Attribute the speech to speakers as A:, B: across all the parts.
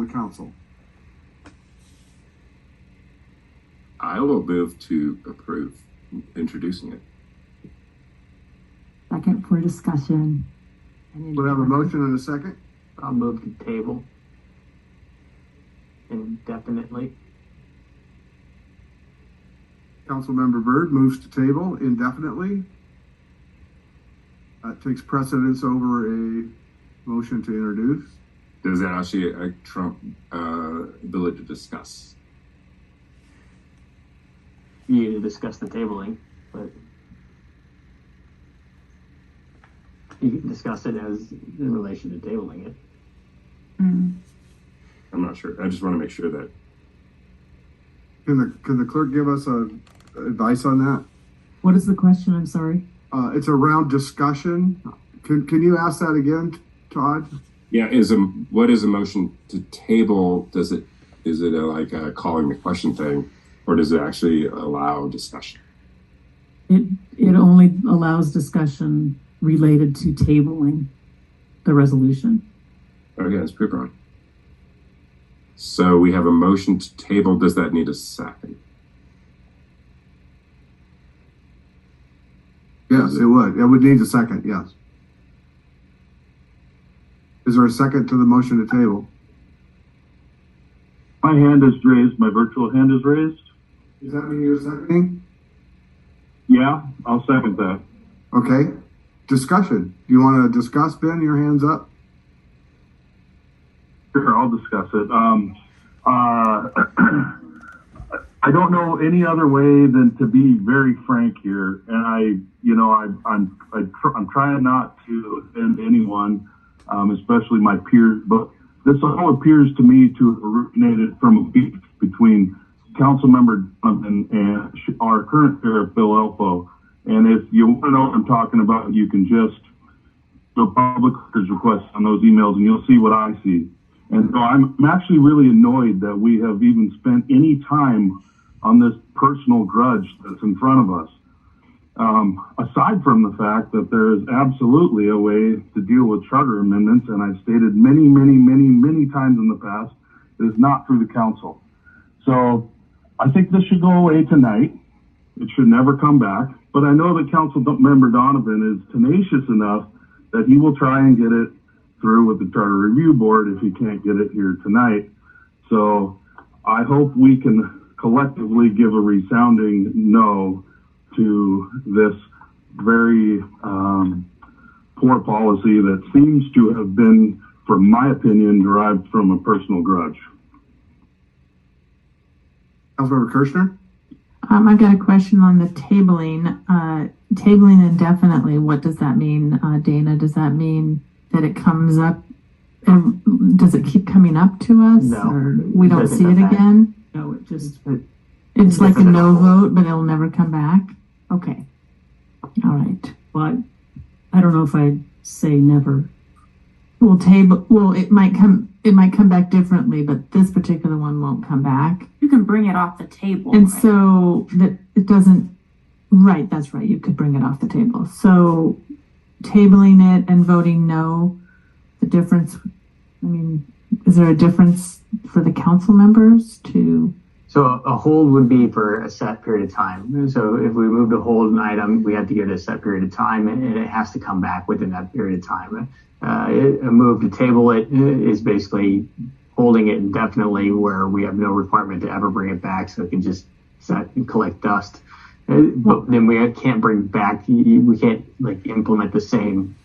A: the council?
B: I will move to approve introducing it.
C: Second for discussion.
A: We have a motion and a second.
D: I'll move to table indefinitely.
A: Councilmember Byrd moves to table indefinitely. That takes precedence over a motion to introduce.
B: Does that actually trump ability to discuss?
D: You need to discuss the tabling, but you can discuss it as in relation to tabling it.
C: Mm.
B: I'm not sure. I just want to make sure that.
A: Can the clerk give us advice on that?
C: What is the question? I'm sorry.
A: It's around discussion. Can you ask that again, Todd?
B: Yeah, what is a motion to table? Is it like a calling the question thing, or does it actually allow discussion?
C: It only allows discussion related to tabling the resolution.
B: Okay, that's pretty broad. So we have a motion to table. Does that need a second?
A: Yes, it would. It would need a second, yes. Is there a second to the motion to table?
E: My hand is raised. My virtual hand is raised.
A: Does that mean you're seconding?
E: Yeah, I'll second that.
A: Okay. Discussion. Do you want to discuss, Ben? Your hand's up.
E: Sure, I'll discuss it. I don't know any other way than to be very frank here, and I'm trying not to offend anyone, especially my peers. But this all appears to me to have originated from a beef between Councilmember Donovan and our current sheriff, Bill Elfo. And if you want to know what I'm talking about, you can just do a public records request on those emails, and you'll see what I see. And so I'm actually really annoyed that we have even spent any time on this personal grudge that's in front of us. Aside from the fact that there is absolutely a way to deal with charter amendments, and I've stated many times in the past, it is not through the council. So I think this should go away tonight. It should never come back. But I know that Council Member Donovan is tenacious enough that he will try and get it through with the Charter Review Board if he can't get it here tonight. So I hope we can collectively give a resounding no to this very poor policy that seems to have been, from my opinion, derived from a personal grudge.
A: Councilmember Kirschner?
C: I've got a question on the tabling. Tabling indefinitely, what does that mean, Dana? Does that mean that it comes up? Does it keep coming up to us?
D: No.
C: Or we don't see it again? No, it just, it's like a no vote, but it'll never come back? Okay. All right. Well, I don't know if I'd say never. It might come back differently, but this particular one won't come back.
F: You can bring it off the table.
C: And so that it doesn't, right, that's right, you could bring it off the table. So tabling it and voting no, the difference, I mean, is there a difference for the council members to?
D: So a hold would be for a set period of time. So if we move to hold an item, we have to give it a set period of time, and it has to come back within that period of time. A move to table it is basically holding it indefinitely, where we have no requirement to ever bring it back, so it can just set and collect dust. But then we can't bring back, we can't like implement the same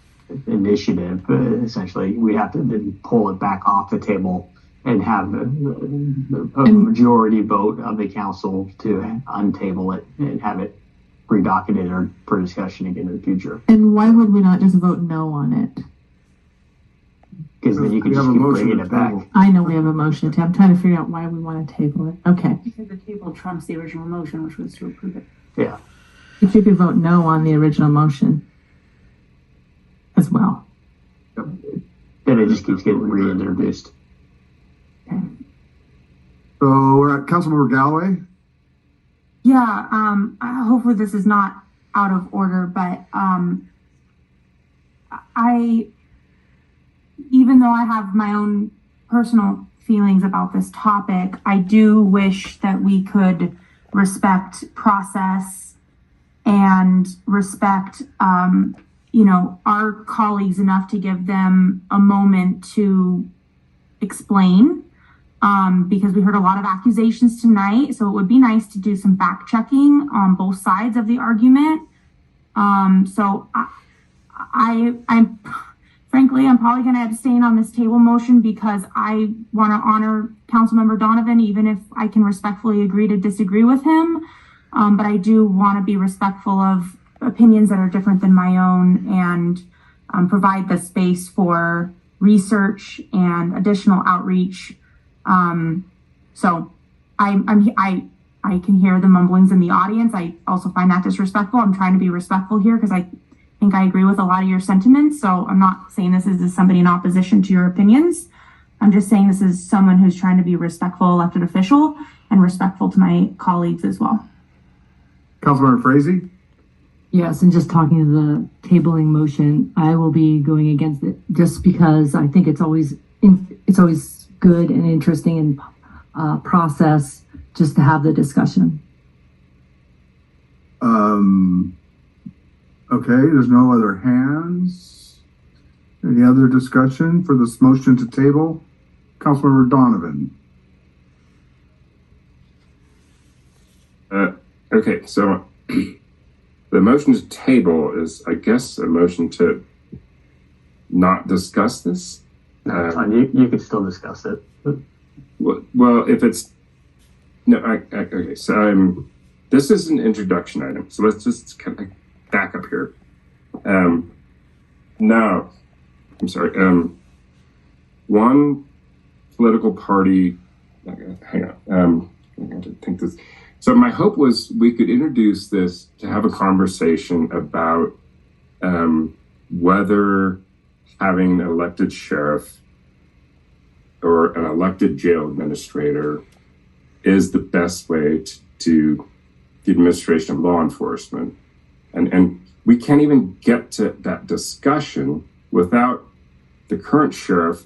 D: initiative. Essentially, we have to then pull it back off the table and have a majority vote of the council to untable it and have it redocketed or for discussion again in the future.
C: And why would we not just vote no on it?
D: Because then you can just keep bringing it back.
C: I know we have a motion to. I'm trying to figure out why we want to table it. Okay.
F: Because the table trumps the original motion, which was to approve it.
D: Yeah.
C: If you could vote no on the original motion as well.
D: Then it just keeps getting reintroduced.
C: Okay.
A: So we're at Councilmember Galloway.
F: Yeah, hopefully this is not out of order, but even though I have my own personal feelings about this topic. I do wish that we could respect process and respect, our colleagues enough to give them a moment to explain, because we heard a lot of accusations tonight. So it would be nice to do some fact checking on both sides of the argument. So I'm frankly, I'm probably going to abstain on this table motion because I want to honor Councilmember Donovan, even if I can respectfully agree to disagree with him. But I do want to be respectful of opinions that are different than my own and provide the space for research and additional outreach. So I can hear the mumblings in the audience. I also find that disrespectful. I'm trying to be respectful here because I think I agree with a lot of your sentiments. So I'm not saying this is somebody in opposition to your opinions. I'm just saying this is someone who's trying to be respectful elected official and respectful to my colleagues as well.
A: Councilmember Frazee?
G: Yes, and just talking to the tabling motion, I will be going against it just because I think it's always good and interesting and process just to have the discussion.
A: Okay, there's no other hands. Any other discussion for this motion to table? Councilmember Donovan.
B: Okay, so the motion to table is, I guess, a motion to not discuss this.
D: You could still discuss it.
B: Well, if it's no, okay. So this is an introduction item. So let's just kind of back up here. Now, I'm sorry. One political party. Hang on. I got to think this. So my hope was we could introduce this to have a conversation about whether having an elected sheriff or an elected jail administrator is the best way to the administration of law enforcement. And we can't even get to that discussion without the current sheriff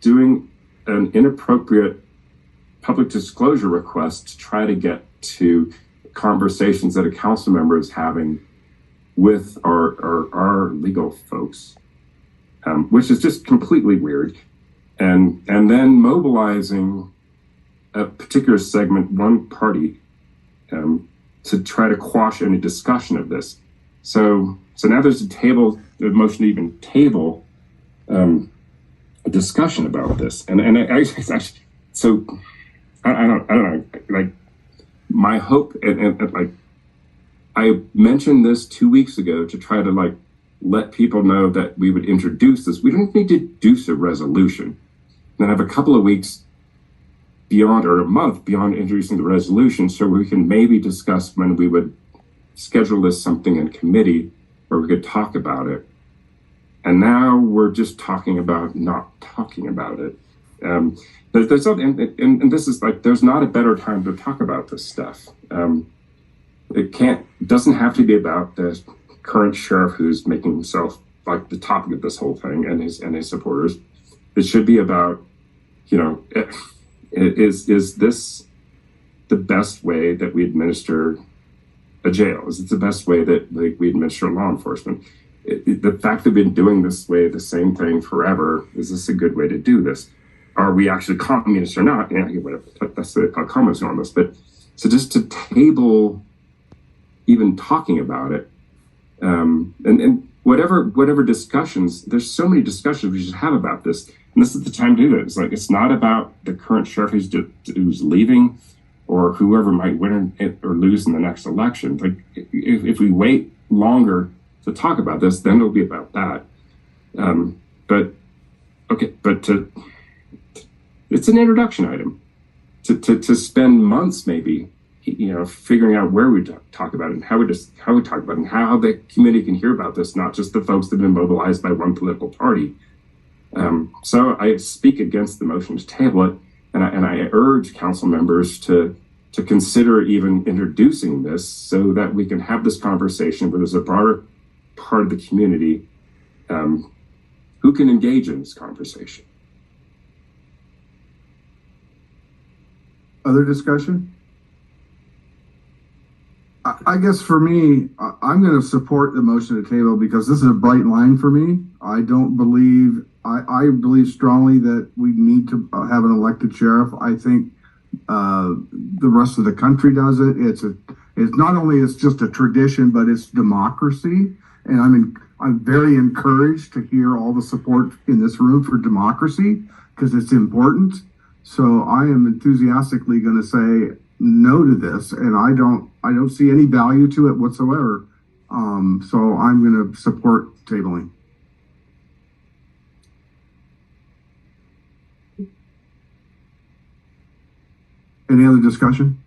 B: doing an inappropriate public disclosure request to try to get to conversations that a council member is having with our legal folks, which is just completely weird. And then mobilizing a particular segment, one party, to try to quash any discussion of this. So now there's a motion to even table a discussion about this. And I actually, so I don't know, like my hope, and like I mentioned this 2 weeks ago to try to like let people know that we would introduce this. We don't need to introduce a resolution. Then have a couple of weeks beyond, or a month beyond introducing the resolution, so we can maybe discuss when we would schedule this something in committee where we could talk about it. And now we're just talking about not talking about it. But there's something, and this is like, there's not a better time to talk about this stuff. It doesn't have to be about the current sheriff who's making himself like the topic of this whole thing and his supporters. It should be about, is this the best way that we administer a jail? Is it the best way that we administer law enforcement? The fact that we've been doing this way, the same thing forever, is this a good way to do this? Are we actually communists or not? Yeah, whatever. That's the comments on this. But so just to table even talking about it, and whatever discussions, there's so many discussions we should have about this. And this is the time to do it. It's like, it's not about the current sheriff who's leaving or whoever might win or lose in the next election. Like if we wait longer to talk about this, then it'll be about that. But it's an introduction item to spend months maybe, figuring out where we talk about it and how we talk about it and how the community can hear about this, not just the folks that have been mobilized by one political party. So I speak against the motion to table it, and I urge council members to consider even introducing this so that we can have this conversation where there's a broader part of the community who can engage in this conversation.
A: Other discussion? I guess for me, I'm going to support the motion to table because this is a bright line for me. I believe strongly that we need to have an elected sheriff. I think the rest of the country does it. It's not only it's just a tradition, but it's democracy. And I'm very encouraged to hear all the support in this room for democracy because it's important. So I am enthusiastically going to say no to this, and I don't see any value to it whatsoever. So I'm going to support tabling. Any other discussion?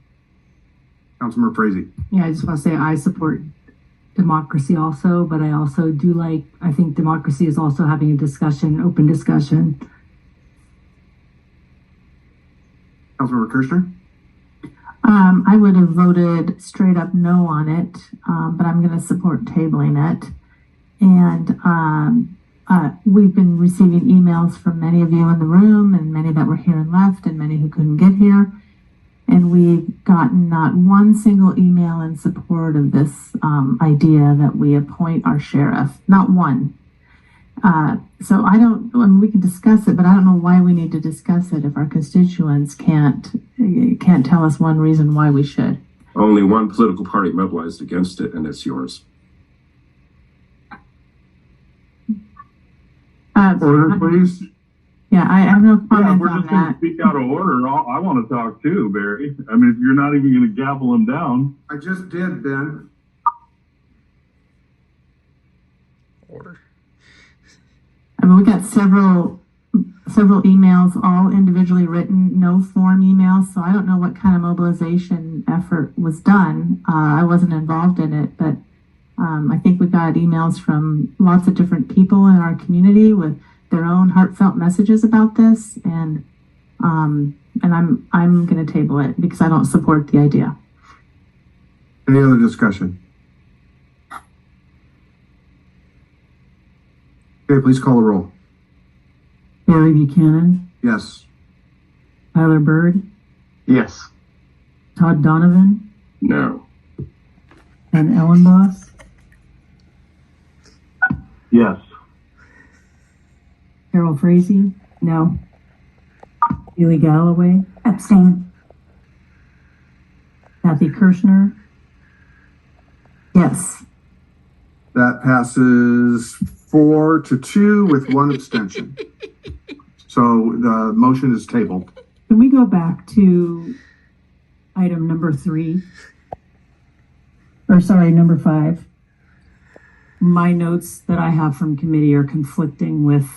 A: Councilmember Frazee.
G: Yeah, I just want to say I support democracy also, but I also I think democracy is also having a discussion, open discussion.
A: Councilmember Kirschner.
C: I would have voted straight up no on it, but I'm going to support tabling it. And we've been receiving emails from many of you in the room and many that were here and left and many who couldn't get here. And we've gotten not one single email in support of this idea that we appoint our sheriff. Not one. So we can discuss it, but I don't know why we need to discuss it if our constituents can't tell us one reason why we should.
B: Only one political party mobilized against it, and it's yours.
A: Order, please.
C: Yeah, I have no
E: Yeah,
C: comment
E: we're
C: on
E: just going to
C: that.
E: speak out of order. I want to talk too, Barry. I mean, if you're not even going to gavel him down.
A: I just did, Ben.
H: Order.
C: I mean, we got several emails, all individually written, no form emails. So I don't know what kind of mobilization effort was done. I wasn't involved in it, but I think we got emails from lots of different people in our community with their own heartfelt messages about this, and I'm going to table it because I don't support the idea.
A: Any other discussion? Okay, please call the roll.
G: Barry Buchanan,
A: Yes.
G: Tyler Bird,
D: Yes.
G: Todd Donovan,
B: No.
G: and Ellen Boss.
E: Yes.
G: Carol Frazee, no. Haley Galloway,
F: Abstain.
G: Kathy Kirschner,
C: Yes.
A: That passes 4-2 with one abstention. So the motion is tabled.
G: Can we go back to item number 3? Or sorry, number 5. My notes that I have from committee are conflicting with